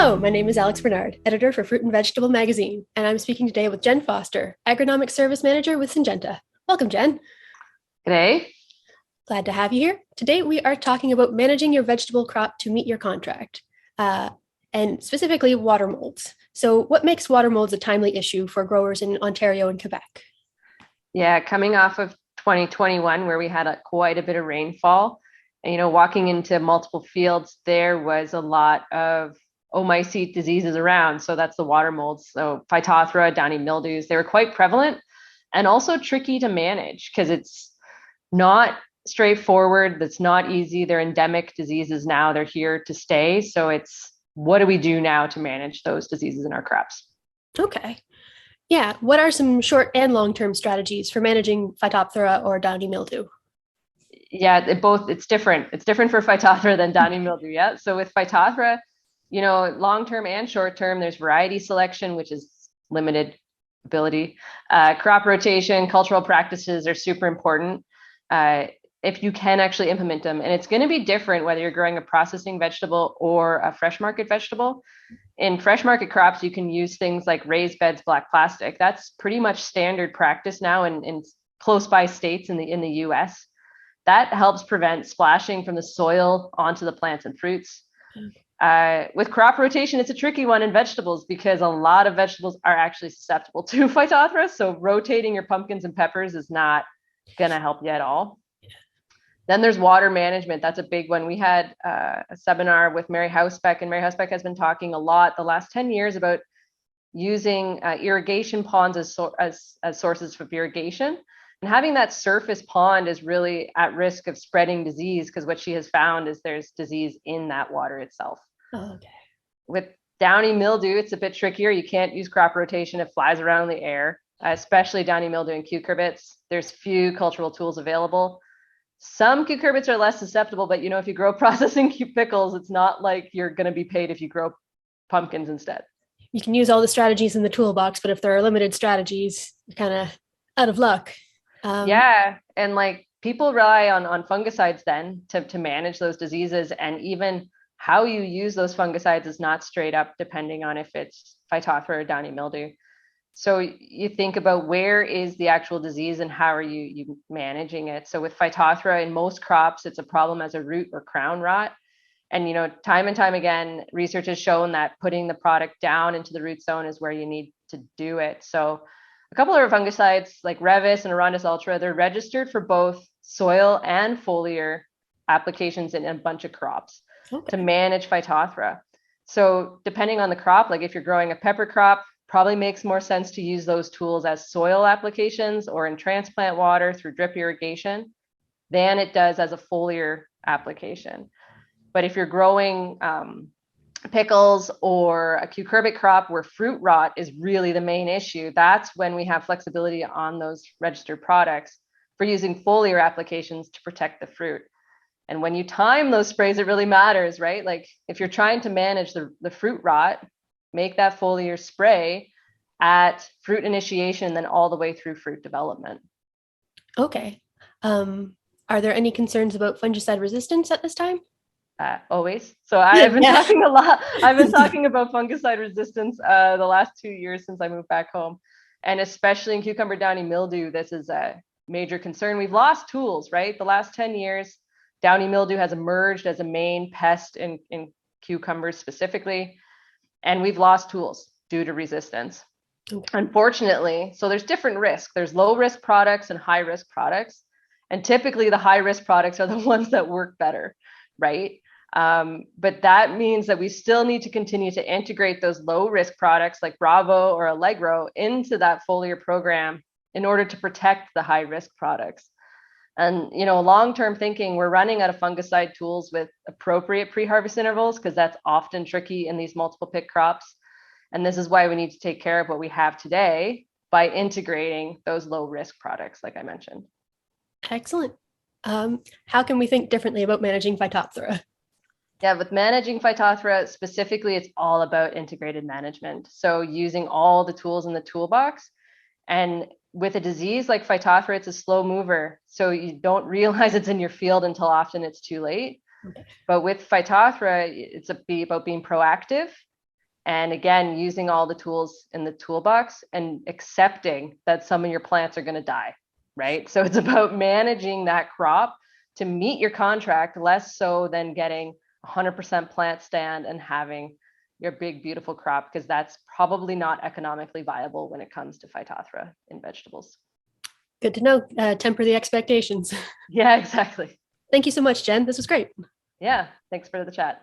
Hello, my name is Alex Bernard, editor for Fruit and Vegetable Magazine, and I'm speaking today with Jen Foster, Agronomic Service Manager with Syngenta. Welcome, Jen. G'day. Glad to have you here. Today, we are talking about managing your vegetable crop to meet your contract, uh, and specifically water molds. So, what makes water molds a timely issue for growers in Ontario and Quebec? Yeah, coming off of 2021, where we had quite a bit of rainfall, and walking into multiple fields, there was a lot of oomycete diseases around. So that's the water molds. So Phytophthora, downy mildews, they were quite prevalent and also tricky to manage because it's not straightforward. That's not easy. They're endemic diseases now. They're here to stay. So it's what do we do now to manage those diseases in our crops? Okay. Yeah. What are some short and long term strategies for managing Phytophthora or downy mildew? Yeah, it's different. It's different for Phytophthora than downy mildew. Yeah. So with Phytophthora, long term and short term, there's variety selection, which is limited ability. Crop rotation, cultural practices are super important if you can actually implement them. And it's going to be different whether you're growing a processing vegetable or a fresh market vegetable. In fresh market crops, you can use things like raised beds, black plastic. That's pretty much standard practice now in close by states in the US. That helps prevent splashing from the soil onto the plants and fruits. With crop rotation, it's a tricky one in vegetables because a lot of vegetables are actually susceptible to Phytophthora. So rotating your pumpkins and peppers is not going to help you at all. Then there's water management. That's a big one. We had a seminar with Mary Housebeck, and Mary Housebeck has been talking a lot the last 10 years about using irrigation ponds as sources of irrigation. And having that surface pond is really at risk of spreading disease because what she has found is there's disease in that water itself. Oh, okay. With downy mildew, it's a bit trickier. You can't use crop rotation. It flies around in the air, especially downy mildew and cucurbits. There's few cultural tools available. Some cucurbits are less susceptible, but if you grow processing pickles, it's not like you're going to be paid if you grow pumpkins instead. You can use all the strategies in the toolbox, but if there are limited strategies, you're kind of out of luck. Yeah, and like people rely on fungicides then to manage those diseases, and even how you use those fungicides is not straight up depending on if it's Phytophthora or downy mildew. So you think about where is the actual disease and how are you managing it. So with Phytophthora in most crops, it's a problem as a root or crown rot. And time and time again, research has shown that putting the product down into the root zone is where you need to do it. So a couple of fungicides like Revis and Arondis Ultra, they're registered for both soil and foliar applications in a bunch of crops to manage Phytophthora. So depending on the crop, like if you're growing a pepper crop, probably makes more sense to use those tools as soil applications or in transplant water through drip irrigation than it does as a foliar application. But if you're growing pickles or a cucurbit crop where fruit rot is really the main issue, that's when we have flexibility on those registered products for using foliar applications to protect the fruit. And when you time those sprays, it really matters, right? Like if you're trying to manage the fruit rot, make that foliar spray at fruit initiation, then all the way through fruit development. Okay. Are there any concerns about fungicide resistance at this time? Always. So I've been talking a lot. I've been talking about fungicide resistance the last 2 years since I moved back home. And especially in cucumber downy mildew, this is a major concern. We've lost tools, right? The last 10 years, downy mildew has emerged as a main pest in cucumbers specifically. And we've lost tools due to resistance. Okay. Unfortunately, so there's different risks. There's low risk products and high risk products. And typically the high risk products are the ones that work better, right? But that means that we still need to continue to integrate those low risk products like Bravo or Allegro into that foliar program in order to protect the high risk products. And, long-term thinking, we're running out of fungicide tools with appropriate pre-harvest intervals because that's often tricky in these multiple pick crops. And this is why we need to take care of what we have today by integrating those low-risk products, like I mentioned. Excellent. How can we think differently about managing Phytophthora? Yeah, with managing Phytophthora specifically, it's all about integrated management. So using all the tools in the toolbox. And with a disease like Phytophthora, it's a slow mover. So you don't realize it's in your field until often it's too late. Okay. But with Phytophthora, it's about being proactive And again, using all the tools in the toolbox and accepting that some of your plants are going to die, right? So it's about managing that crop to meet your contract, less so than getting 100% plant stand and having your big, beautiful crop, because that's probably not economically viable when it comes to Phytophthora in vegetables. Good to know. Temper the expectations. Yeah, exactly. Thank you so much, Jen. This was great. Yeah, thanks for the chat.